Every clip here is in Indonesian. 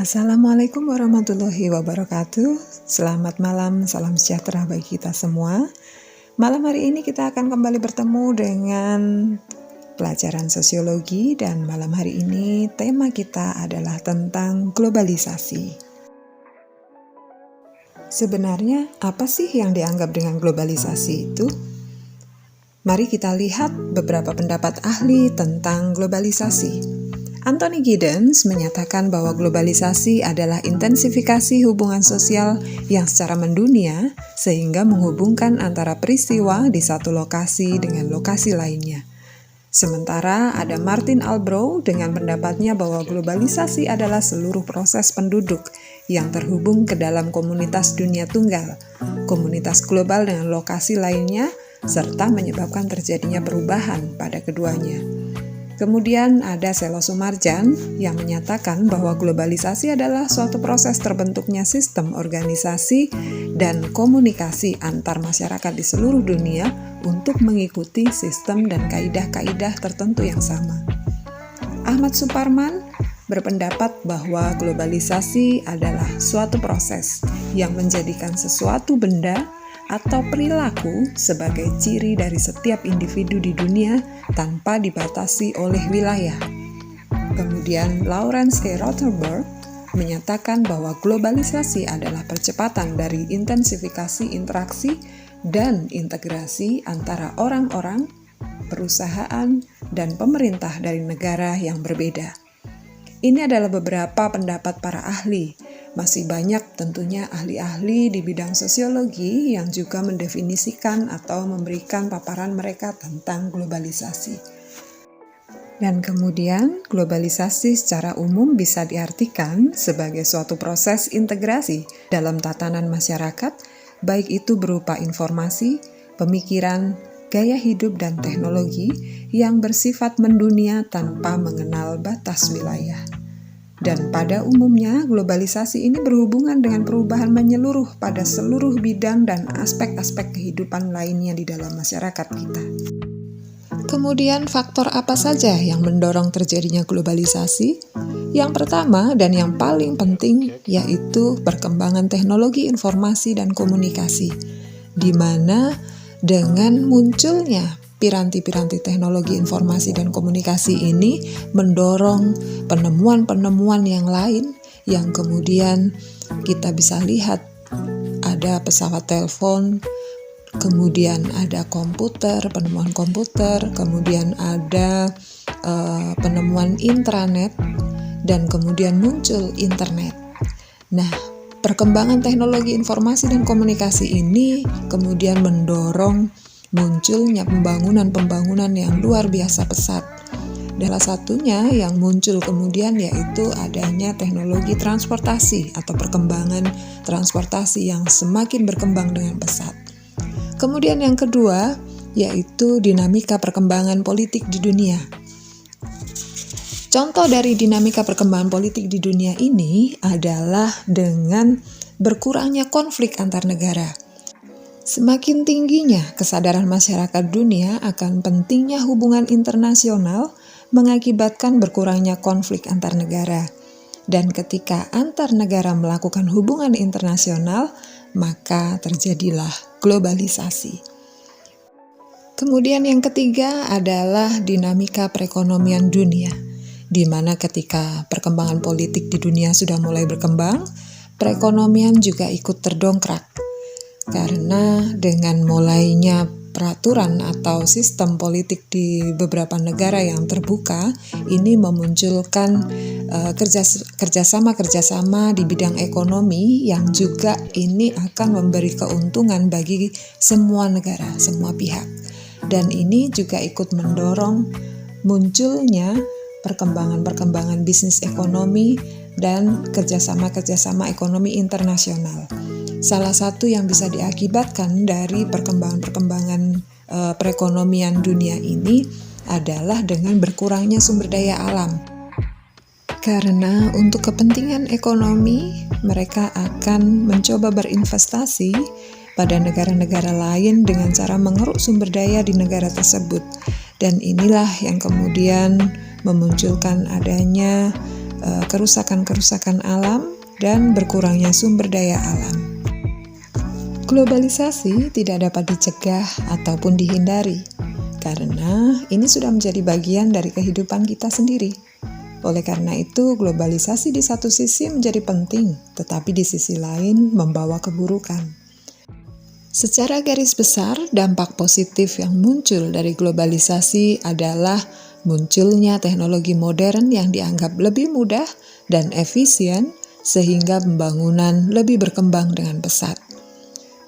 Assalamualaikum warahmatullahi wabarakatuh. Selamat malam, salam sejahtera bagi kita semua. Malam hari ini kita akan kembali bertemu dengan pelajaran sosiologi, dan malam hari ini tema kita adalah tentang globalisasi. Sebenarnya apa sih yang dianggap dengan globalisasi itu? Mari kita lihat beberapa pendapat ahli tentang globalisasi. Anthony Giddens menyatakan bahwa globalisasi adalah intensifikasi hubungan sosial yang secara mendunia sehingga menghubungkan antara peristiwa di satu lokasi dengan lokasi lainnya. Sementara ada Martin Albrow dengan pendapatnya bahwa globalisasi adalah seluruh proses penduduk yang terhubung ke dalam komunitas dunia tunggal, komunitas global dengan lokasi lainnya, serta menyebabkan terjadinya perubahan pada keduanya. Kemudian ada Selo Sumarjan yang menyatakan bahwa globalisasi adalah suatu proses terbentuknya sistem organisasi dan komunikasi antar masyarakat di seluruh dunia untuk mengikuti sistem dan kaidah-kaidah tertentu yang sama. Ahmad Suparman berpendapat bahwa globalisasi adalah suatu proses yang menjadikan sesuatu benda atau perilaku sebagai ciri dari setiap individu di dunia tanpa dibatasi oleh wilayah. Kemudian Lawrence A. Rothenberg menyatakan bahwa globalisasi adalah percepatan dari intensifikasi interaksi dan integrasi antara orang-orang, perusahaan, dan pemerintah dari negara yang berbeda. Ini adalah beberapa pendapat para ahli. Masih banyak tentunya ahli-ahli di bidang sosiologi yang juga mendefinisikan atau memberikan paparan mereka tentang globalisasi. Dan kemudian globalisasi secara umum bisa diartikan sebagai suatu proses integrasi dalam tatanan masyarakat, baik itu berupa informasi, pemikiran, gaya hidup, dan teknologi yang bersifat mendunia tanpa mengenal batas wilayah. Dan pada umumnya, globalisasi ini berhubungan dengan perubahan menyeluruh pada seluruh bidang dan aspek-aspek kehidupan lainnya di dalam masyarakat kita. Kemudian, faktor apa saja yang mendorong terjadinya globalisasi? Yang pertama dan yang paling penting yaitu perkembangan teknologi informasi dan komunikasi, di mana dengan munculnya piranti-piranti teknologi informasi dan komunikasi ini mendorong penemuan-penemuan yang lain yang kemudian kita bisa lihat ada pesawat telepon, kemudian ada komputer, penemuan komputer, kemudian ada penemuan intranet, dan kemudian muncul internet. Nah, perkembangan teknologi informasi dan komunikasi ini kemudian mendorong munculnya pembangunan yang luar biasa pesat. Salah satunya yang muncul kemudian yaitu adanya teknologi transportasi atau perkembangan transportasi yang semakin berkembang dengan pesat. Kemudian yang kedua yaitu dinamika perkembangan politik di dunia. Contoh dari dinamika perkembangan politik di dunia ini adalah dengan berkurangnya konflik antar negara. Semakin tingginya kesadaran masyarakat dunia akan pentingnya hubungan internasional mengakibatkan berkurangnya konflik antar negara. Dan ketika antar negara melakukan hubungan internasional, maka terjadilah globalisasi. Kemudian yang ketiga adalah dinamika perekonomian dunia, di mana ketika perkembangan politik di dunia sudah mulai berkembang, perekonomian juga ikut terdongkrak. Karena dengan mulainya peraturan atau sistem politik di beberapa negara yang terbuka, ini memunculkan kerjasama di bidang ekonomi yang juga ini akan memberi keuntungan bagi semua negara, semua pihak. Dan ini juga ikut mendorong munculnya perkembangan bisnis ekonomi dan kerjasama ekonomi internasional. Salah satu yang bisa diakibatkan dari perkembangan perekonomian dunia ini adalah dengan berkurangnya sumber daya alam. Karena untuk kepentingan ekonomi, mereka akan mencoba berinvestasi pada negara-negara lain dengan cara mengeruk sumber daya di negara tersebut. Dan inilah yang kemudian memunculkan adanya kerusakan-kerusakan alam, dan berkurangnya sumber daya alam. Globalisasi tidak dapat dicegah ataupun dihindari, karena ini sudah menjadi bagian dari kehidupan kita sendiri. Oleh karena itu, globalisasi di satu sisi menjadi penting, tetapi di sisi lain membawa keburukan. Secara garis besar, dampak positif yang muncul dari globalisasi adalah munculnya teknologi modern yang dianggap lebih mudah dan efisien, sehingga pembangunan lebih berkembang dengan pesat.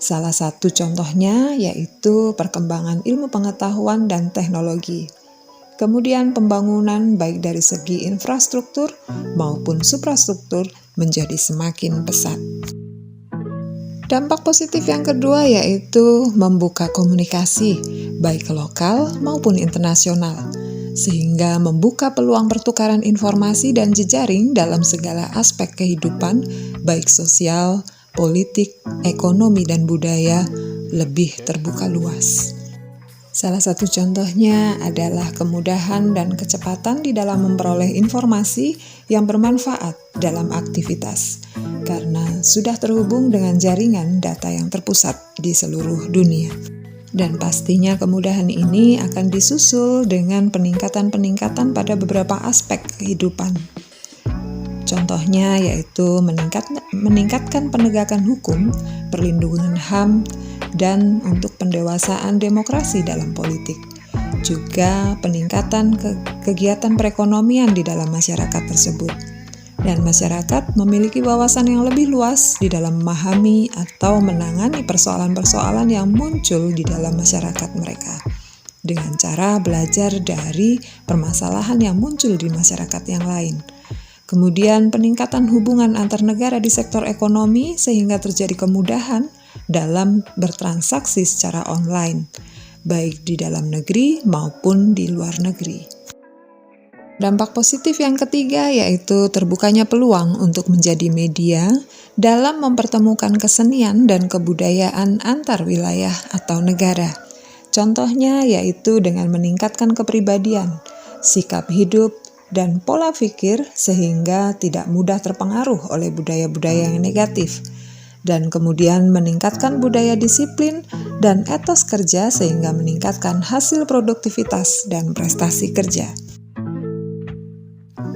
Salah satu contohnya yaitu perkembangan ilmu pengetahuan dan teknologi. Kemudian pembangunan baik dari segi infrastruktur maupun suprastruktur menjadi semakin pesat. Dampak positif yang kedua yaitu membuka komunikasi baik lokal maupun internasional, sehingga membuka peluang pertukaran informasi dan jejaring dalam segala aspek kehidupan, baik sosial, politik, ekonomi, dan budaya lebih terbuka luas. Salah satu contohnya adalah kemudahan dan kecepatan di dalam memperoleh informasi yang bermanfaat dalam aktivitas, karena sudah terhubung dengan jaringan data yang terpusat di seluruh dunia. Dan pastinya kemudahan ini akan disusul dengan peningkatan-peningkatan pada beberapa aspek kehidupan. Contohnya yaitu meningkatkan penegakan hukum, perlindungan HAM, dan untuk pendewasaan demokrasi dalam politik. Juga peningkatan kegiatan perekonomian di dalam masyarakat tersebut. Dan masyarakat memiliki wawasan yang lebih luas di dalam memahami atau menangani persoalan-persoalan yang muncul di dalam masyarakat mereka, dengan cara belajar dari permasalahan yang muncul di masyarakat yang lain. Kemudian peningkatan hubungan antar negara di sektor ekonomi sehingga terjadi kemudahan dalam bertransaksi secara online, baik di dalam negeri maupun di luar negeri. Dampak positif yang ketiga yaitu terbukanya peluang untuk menjadi media dalam mempertemukan kesenian dan kebudayaan antar wilayah atau negara. Contohnya yaitu dengan meningkatkan kepribadian, sikap hidup, dan pola pikir sehingga tidak mudah terpengaruh oleh budaya-budaya yang negatif. Dan kemudian meningkatkan budaya disiplin dan etos kerja sehingga meningkatkan hasil produktivitas dan prestasi kerja.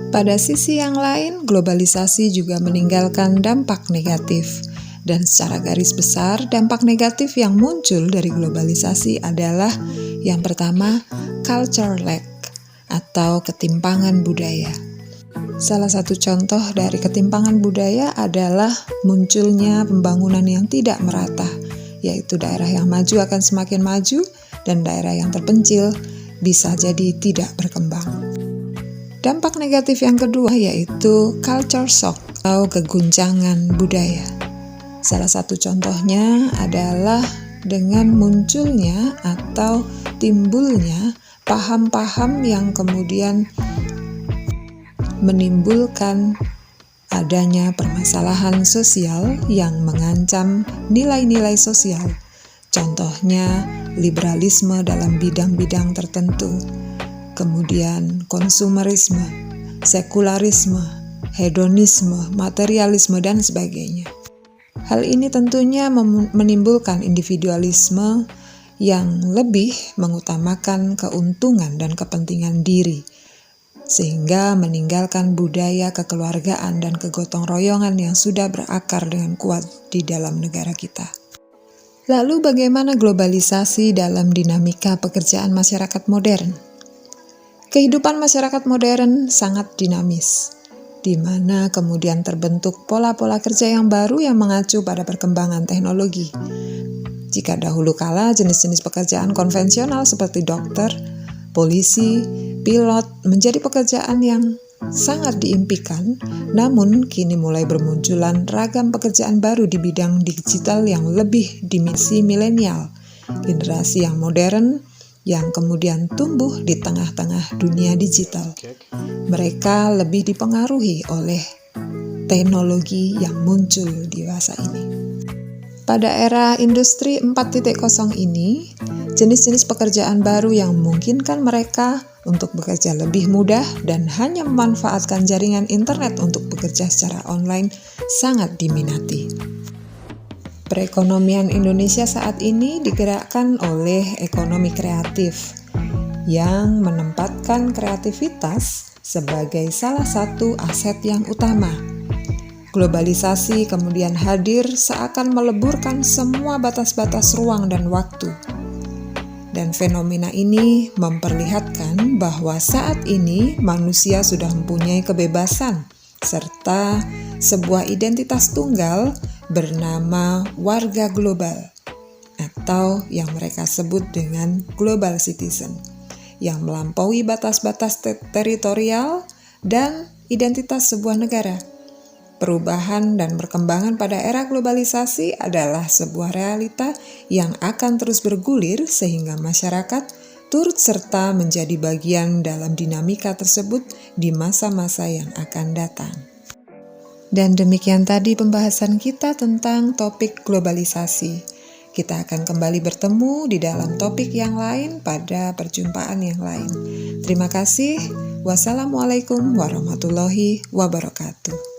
Pada sisi yang lain, globalisasi juga meninggalkan dampak negatif. Dan secara garis besar, dampak negatif yang muncul dari globalisasi adalah yang pertama, culture lag atau ketimpangan budaya. Salah satu contoh dari ketimpangan budaya adalah munculnya pembangunan yang tidak merata, yaitu daerah yang maju akan semakin maju dan daerah yang terpencil bisa jadi tidak berkembang. Dampak negatif yang kedua yaitu culture shock atau keguncangan budaya. Salah satu contohnya adalah dengan munculnya atau timbulnya paham-paham yang kemudian menimbulkan adanya permasalahan sosial yang mengancam nilai-nilai sosial. Contohnya liberalisme dalam bidang-bidang tertentu. Kemudian konsumerisme, sekularisme, hedonisme, materialisme, dan sebagainya. Hal ini tentunya menimbulkan individualisme yang lebih mengutamakan keuntungan dan kepentingan diri, sehingga meninggalkan budaya kekeluargaan dan kegotong royongan yang sudah berakar dengan kuat di dalam negara kita. Lalu bagaimana globalisasi dalam dinamika pekerjaan masyarakat modern? Kehidupan masyarakat modern sangat dinamis, di mana kemudian terbentuk pola-pola kerja yang baru yang mengacu pada perkembangan teknologi. Jika dahulu kala jenis-jenis pekerjaan konvensional seperti dokter, polisi, pilot menjadi pekerjaan yang sangat diimpikan, namun kini mulai bermunculan ragam pekerjaan baru di bidang digital yang lebih dimensi milenial, generasi yang modern, yang kemudian tumbuh di tengah-tengah dunia digital. Mereka lebih dipengaruhi oleh teknologi yang muncul di masa ini. Pada era industri 4.0 ini, jenis-jenis pekerjaan baru yang memungkinkan mereka untuk bekerja lebih mudah dan hanya memanfaatkan jaringan internet untuk bekerja secara online sangat diminati. Perekonomian Indonesia saat ini digerakkan oleh ekonomi kreatif yang menempatkan kreativitas sebagai salah satu aset yang utama. Globalisasi kemudian hadir seakan meleburkan semua batas-batas ruang dan waktu. Dan fenomena ini memperlihatkan bahwa saat ini manusia sudah mempunyai kebebasan serta sebuah identitas tunggal bernama warga global atau yang mereka sebut dengan global citizen yang melampaui batas-batas teritorial dan identitas sebuah negara. Perubahan dan perkembangan pada era globalisasi adalah sebuah realita yang akan terus bergulir sehingga masyarakat turut serta menjadi bagian dalam dinamika tersebut di masa-masa yang akan datang. Dan demikian tadi pembahasan kita tentang topik globalisasi. Kita akan kembali bertemu di dalam topik yang lain pada perjumpaan yang lain. Terima kasih. Wassalamualaikum warahmatullahi wabarakatuh.